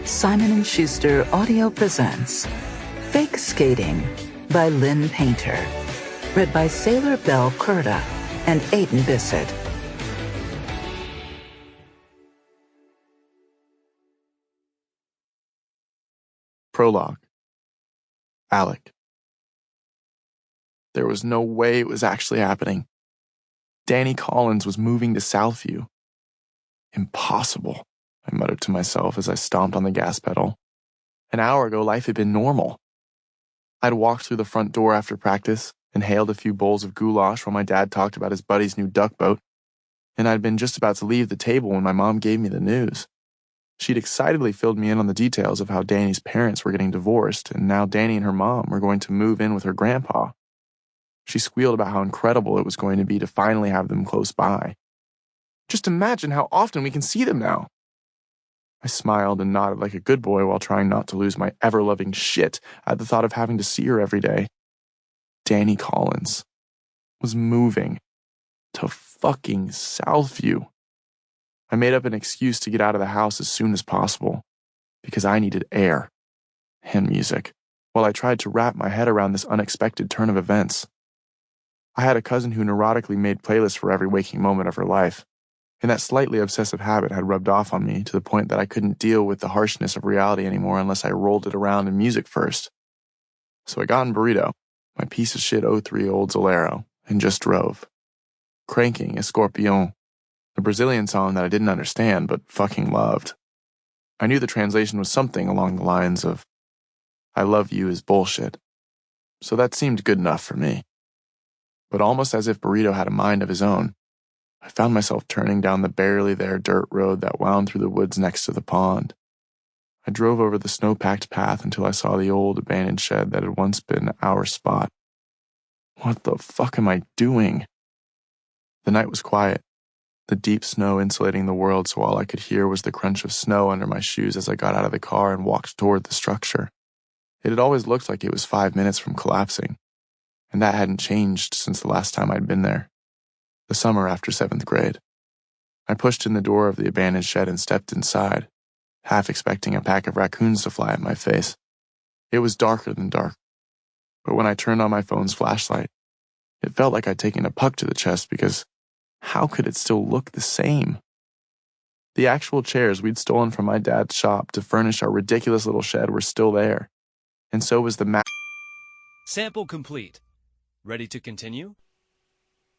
Simon & Schuster Audio presents Fake Skating by Lynn Painter. Read by Saylor Curda and Aidan Bissett. Prologue. Alec. There was no way it was actually happening. Dani Collins was moving to Southview. Impossible, I muttered to myself as I stomped on the gas pedal. An hour ago, life had been normal. I'd walked through the front door after practice, inhaled a few bowls of goulash while my dad talked about his buddy's new duck boat, and I'd been just about to leave the table when my mom gave me the news. She'd excitedly filled me in on the details of how Dani's parents were getting divorced, and now Dani and her mom were going to move in with her grandpa. She squealed about how incredible it was going to be to finally have them close by. Just imagine how often we can see them now. I smiled and nodded like a good boy while trying not to lose my ever-loving shit at the thought of having to see her every day. Dani Collins was moving to fucking Southview. I made up an excuse to get out of the house as soon as possible, because I needed air and music, while I tried to wrap my head around this unexpected turn of events. I had a cousin who neurotically made playlists for every waking moment of her life, and that slightly obsessive habit had rubbed off on me to the point that I couldn't deal with the harshness of reality anymore unless I rolled it around in music first. So I got in Burrito, my piece of shit '03 Oldsolero, and just drove, cranking Escorpion, a Brazilian song that I didn't understand but fucking loved. I knew the translation was something along the lines of, "I love you is bullshit," so that seemed good enough for me. But almost as if Burrito had a mind of his own, I found myself turning down the barely there dirt road that wound through the woods next to the pond. I drove over the snow-packed path until I saw the old abandoned shed that had once been our spot. What the fuck am I doing? The night was quiet, the deep snow insulating the world, so all I could hear was the crunch of snow under my shoes as I got out of the car and walked toward the structure. It had always looked like it was 5 minutes from collapsing, and that hadn't changed since the last time I'd been there, the summer after 7th grade. I pushed in the door of the abandoned shed and stepped inside, half expecting a pack of raccoons to fly at my face. It was darker than dark, but when I turned on my phone's flashlight, it felt like I'd taken a puck to the chest because how could it still look the same? The actual chairs we'd stolen from my dad's shop to furnish our ridiculous little shed were still there, and so was the Sample complete. Ready to continue?